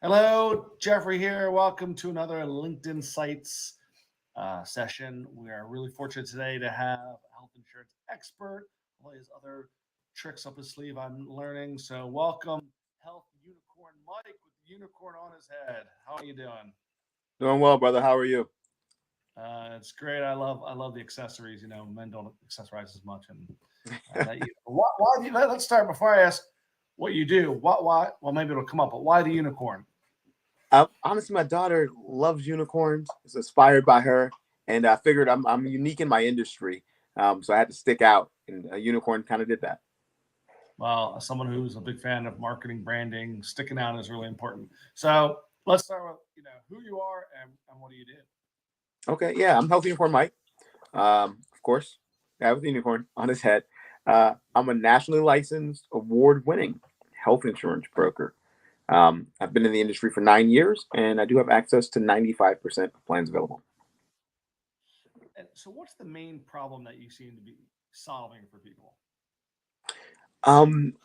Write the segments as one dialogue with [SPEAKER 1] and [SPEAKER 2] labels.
[SPEAKER 1] Hello, Geoffrey here. Welcome to another LinkedIn Sites session. We are really fortunate today to have a health insurance expert, all his other tricks up his sleeve I'm learning. So, welcome, Health Unicorn Mike with the unicorn on his head. How are you doing?
[SPEAKER 2] Doing well, brother. How are you?
[SPEAKER 1] It's great. I love the accessories. You know, men don't accessorize as much, and that you. Why do you, let's start before I ask what you do. What? Why? Well, maybe it'll come up. But why the unicorn?
[SPEAKER 2] Honestly, my daughter loves unicorns. It's inspired by her, and I figured I'm unique in my industry, so I had to stick out, and a unicorn kind of did that.
[SPEAKER 1] Well, as someone who's a big fan of marketing, branding, sticking out is really important. So let's start with who you are and what do you do.
[SPEAKER 2] Okay, yeah, I'm Healthy Unicorn Mike. Of course, yeah, with the unicorn on his head. I'm a nationally licensed, award-winning health insurance broker. I've been in the industry for 9 years, and I do have access to 95% of plans available.
[SPEAKER 1] And so, what's the main problem that you seem to be solving for people?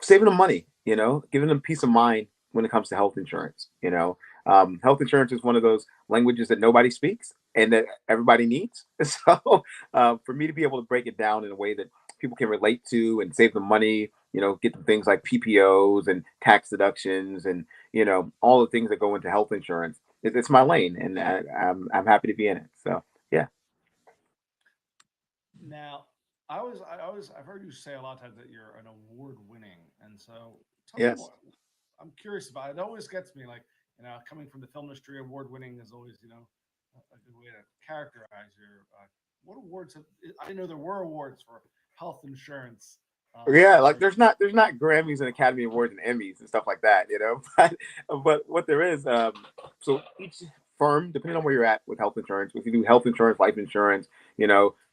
[SPEAKER 2] Saving them money, giving them peace of mind when it comes to health insurance. Health insurance is one of those languages that nobody speaks and that everybody needs. So, for me to be able to break it down in a way that people can relate to and save them money, get them things like PPOs and tax deductions and all the things that go into health insurance. It's my lane, and I'm happy to be in it. So, yeah.
[SPEAKER 1] Now, I've heard you say a lot of times that you're an award winning, and so tell me
[SPEAKER 2] Yes.
[SPEAKER 1] what I'm curious about. It always gets me, like coming from the film industry, award winning is always a good way to characterize your. What awards have I didn't know there were awards for health insurance.
[SPEAKER 2] Yeah, like
[SPEAKER 1] Like
[SPEAKER 2] there's not Grammys and Academy Awards and Emmys and stuff like that, but what there is, so each firm, depending on where you're at with health insurance, if you do health insurance, life insurance,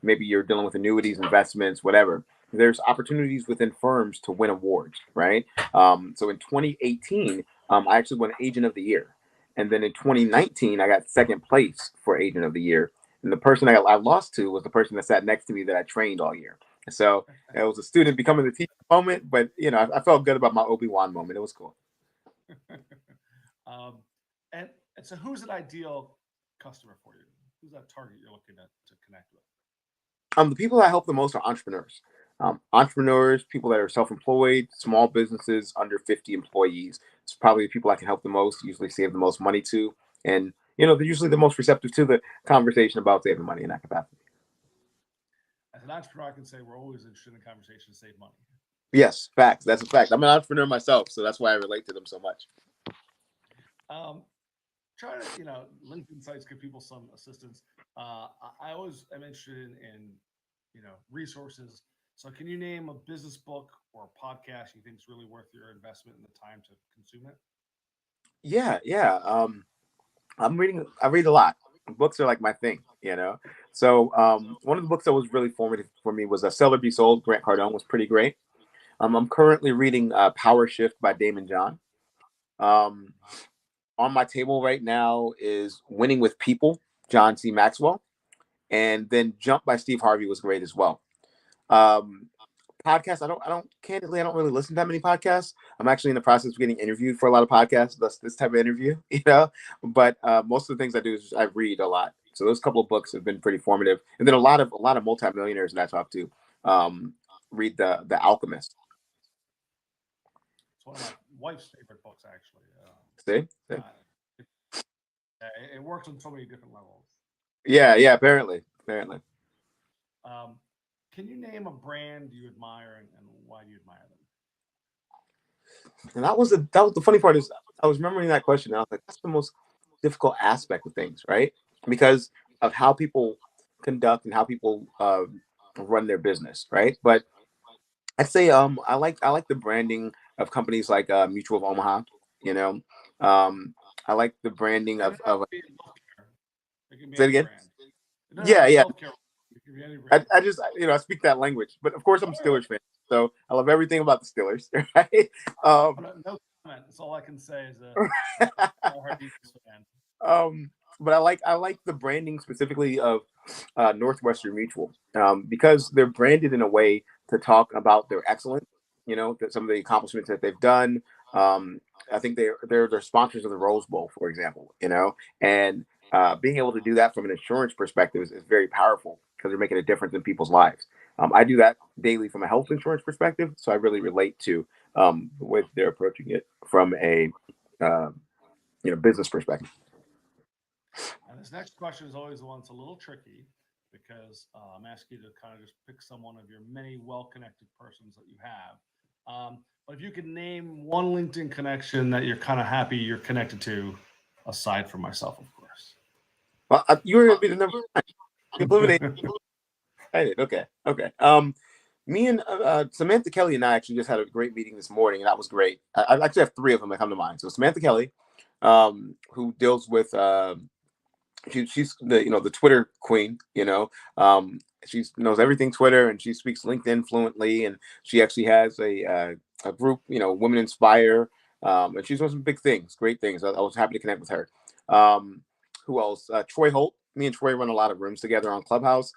[SPEAKER 2] maybe you're dealing with annuities, investments, whatever. There's opportunities within firms to win awards, right? So in 2018, I actually won Agent of the Year, and then in 2019, I got second place for Agent of the Year, and the person I lost to was the person that sat next to me that I trained all year. So it was a student becoming a teacher moment, but I felt good about my Obi-Wan moment. It was cool.
[SPEAKER 1] um, and so who's an ideal customer for you? Who's that target you're looking to connect with?
[SPEAKER 2] The people I help the most are entrepreneurs. Entrepreneurs, people that are self-employed, small businesses under 50 employees. It's probably the people I can help the most, usually save the most money to. And, they're usually the most receptive to the conversation about saving money in that capacity.
[SPEAKER 1] As an entrepreneur, I can say we're always interested in conversation to save money.
[SPEAKER 2] Yes, facts. That's a fact. I'm an entrepreneur myself, so that's why I relate to them so much.
[SPEAKER 1] Um, Try to LinkedIn sites give people some assistance. I always am interested in resources. So can you name a business book or a podcast you think is really worth your investment and the time to consume it?
[SPEAKER 2] Yeah, yeah. I read a lot. Books are like my thing. So one of the books that was really formative for me was Sell or Be Sold. Grant Cardone was pretty great. I'm currently reading Power Shift by Damon John. Um, on my table right now is Winning with People, John C. Maxwell, and then Jump by Steve Harvey was great as well. Um, Podcasts, I don't really listen to that many podcasts. I'm actually in the process of getting interviewed for a lot of podcasts. That's this type of interview, But most of the things I do is I read a lot. So those couple of books have been pretty formative. And then a lot of multimillionaires that I talk to read the Alchemist.
[SPEAKER 1] It's one of my wife's favorite books, actually.
[SPEAKER 2] See? See?
[SPEAKER 1] Uh, it, it works on so many different levels.
[SPEAKER 2] Yeah, yeah, apparently.
[SPEAKER 1] Um, can you name a brand you admire and why do you admire them?
[SPEAKER 2] And that was the funny part is I was remembering that question. And I was like, that's the most difficult aspect of things, right? Because of how people conduct and how people run their business, right? But I'd say I like the branding of companies like Mutual of Omaha. You know, I like the branding
[SPEAKER 1] And it
[SPEAKER 2] of
[SPEAKER 1] doesn't be in healthcare. It can be
[SPEAKER 2] say it
[SPEAKER 1] any
[SPEAKER 2] again.
[SPEAKER 1] brand. It doesn't have to
[SPEAKER 2] Yeah,
[SPEAKER 1] be
[SPEAKER 2] yeah.
[SPEAKER 1] healthcare. It can be any
[SPEAKER 2] I
[SPEAKER 1] brand.
[SPEAKER 2] just I speak that language, but of course I'm a
[SPEAKER 1] All right.
[SPEAKER 2] Steelers fan, so I love everything about the Steelers, right? Um,
[SPEAKER 1] No, no comment. That's all I can say as a hard Eagles fan.
[SPEAKER 2] um, but I like the branding specifically of Northwestern Mutual because they're branded in a way to talk about their excellence. That some of the accomplishments that they've done. Um, I think they're sponsors of the Rose Bowl, for example. And being able to do that from an insurance perspective is very powerful because they're making a difference in people's lives. I do that daily from a health insurance perspective, so I really relate to the way that they're approaching it from a uh, business perspective.
[SPEAKER 1] And this next question is always the one that's a little tricky because I'm asking you to kind of just pick someone of your many well-connected persons that you have. But if you could name one LinkedIn connection that you're kind of happy you're connected to, aside from myself, of course.
[SPEAKER 2] Well, you're going to be the number one. Eliminate. Okay. Me and Samantha Kelly and I actually just had a great meeting this morning, and that was great. I actually have three of them that come to mind. So Samantha Kelly, who deals with she's the Twitter queen. She knows everything Twitter, and she speaks LinkedIn fluently, and she actually has a group, Women Inspire, and she's doing some big things, great things. I was happy to connect with her. Who else? Troy Holt. Me and Troy run a lot of rooms together on Clubhouse.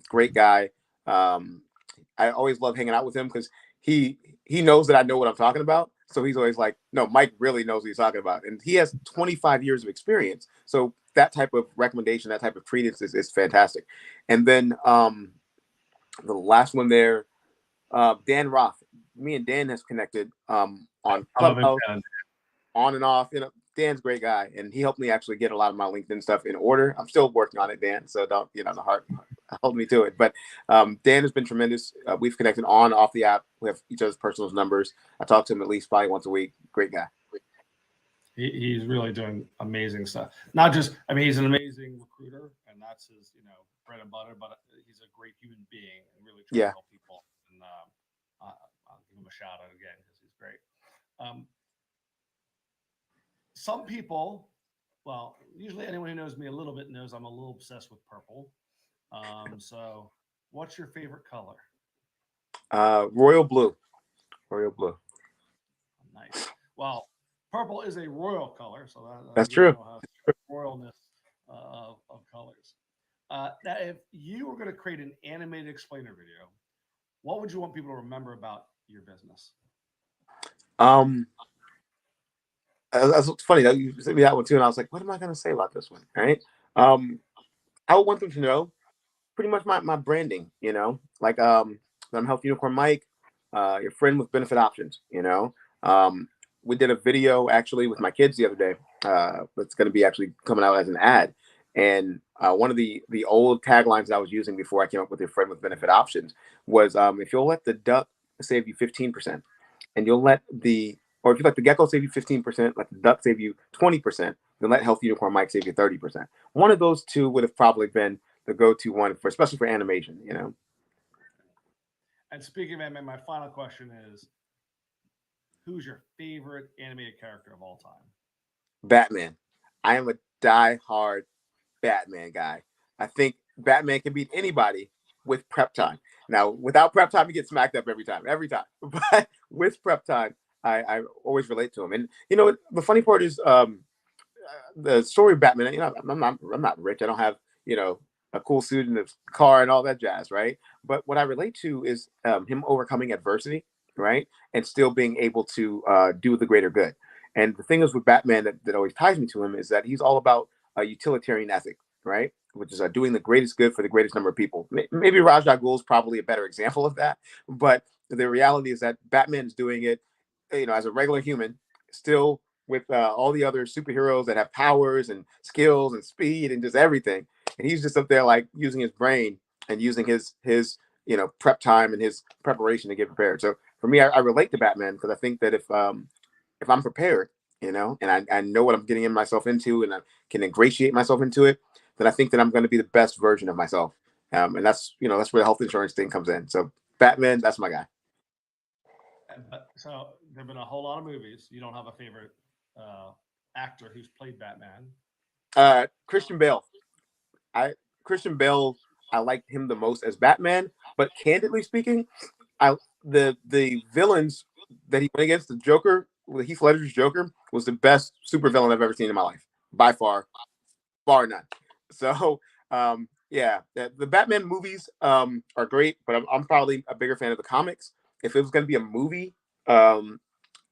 [SPEAKER 2] Great guy. I always love hanging out with him because he knows that I know what I'm talking about. So he's always like, no, Mike really knows what he's talking about. And he has 25 years of experience. So that type of recommendation, that type of credence is fantastic. And then the last one there, Dan Roth. Me and Dan has connected on Clubhouse, on and off. Dan's a great guy, and he helped me actually get a lot of my LinkedIn stuff in order. I'm still working on it, Dan, so don't, the heart hold me to it. But Dan has been tremendous. We've connected on and off the app. We have each other's personal numbers. I talk to him at least probably once a week. Great guy.
[SPEAKER 1] He's really doing amazing stuff. Not just, he's an amazing recruiter, and that's his, bread and butter. But he's a great human being and really trying to help people. And I'll give him a shout out again because he's great. Some people, well, usually anyone who knows me a little bit knows I'm a little obsessed with purple. So what's your favorite color?
[SPEAKER 2] Royal blue. Royal blue.
[SPEAKER 1] Nice. Well, purple is a royal color, so
[SPEAKER 2] that's true.
[SPEAKER 1] Royalness of colors. Now, if you were going to create an animated explainer video, what would you want people to remember about your business?
[SPEAKER 2] That's funny that you sent me that one too, and I was like, what am I going to say about this one? Right? I would want them to know pretty much my branding. Like I'm Health Unicorn Mike, your friend with benefit options. We did a video actually with my kids the other day. That's going to be actually coming out as an ad. And one of the old taglines that I was using before I came up with your friend with benefit options was, if you'll let the duck save you 15%, and if you let the gecko save you 15%, let the duck save you 20%, then let Health Unicorn Mike save you 30%. One of those two would have probably been the go-to one especially for animation.
[SPEAKER 1] And speaking of anime, my final question is, who's your favorite animated character of all time?
[SPEAKER 2] Batman. I am a die-hard Batman guy. I think Batman can beat anybody with prep time. Now, without prep time, he gets smacked up every time. But with prep time, I always relate to him. And the funny part is, the story of Batman. I'm not rich. I don't have a cool suit and a car and all that jazz, right? But what I relate to is him overcoming adversity, right, and still being able to do the greater good. And the thing is with Batman that always ties me to him is that he's all about a utilitarian ethic, right? Which is doing the greatest good for the greatest number of people. Maybe Ra's al Ghul is probably a better example of that. But the reality is that Batman is doing it, as a regular human, still with all the other superheroes that have powers and skills and speed and just everything. And he's just up there like using his brain and using his prep time and his preparation to get prepared. So for me, I relate to Batman because I think that if I'm prepared, and I know what I'm getting myself into, and I can ingratiate myself into it, then I think that I'm going to be the best version of myself. And that's where the health insurance thing comes in. So Batman, that's my guy.
[SPEAKER 1] So there've been a whole lot of movies. You don't have a favorite actor who's played Batman?
[SPEAKER 2] Christian Bale. Christian Bale, I liked him the most as Batman. But candidly speaking, the villains that he went against, the Joker, Heath Ledger's Joker, was the best supervillain I've ever seen in my life, by far, bar none. So, the Batman movies are great, but I'm probably a bigger fan of the comics. If it was going to be a movie,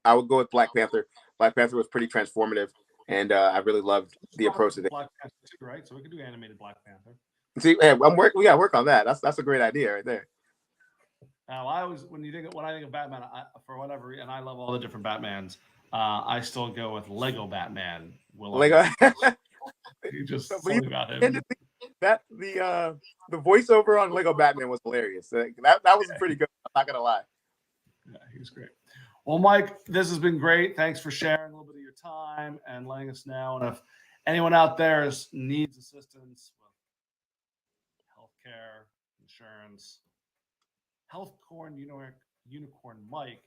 [SPEAKER 2] I would go with Black Panther. Black Panther was pretty transformative, and I really loved the approach that they.
[SPEAKER 1] Black Panther too, right? So we could do animated Black Panther.
[SPEAKER 2] See, hey, we got to work on that. That's a great idea right there.
[SPEAKER 1] Now, when I think of Batman, for whatever reason, and I love all the different Batmans. I still go with Lego Batman.
[SPEAKER 2] Lego.
[SPEAKER 1] You just
[SPEAKER 2] But
[SPEAKER 1] something about him.
[SPEAKER 2] That the voiceover on Lego Batman was hilarious. That was pretty good. I'm not gonna lie.
[SPEAKER 1] Yeah, he was great. Well, Mike, this has been great. Thanks for sharing a little bit of your time and letting us know. And if anyone out there needs assistance with healthcare, insurance, Unicorn Mike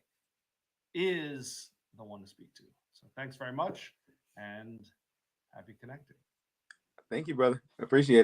[SPEAKER 1] is the one to speak to. So thanks very much and happy connecting.
[SPEAKER 2] Thank you, brother. Appreciate it.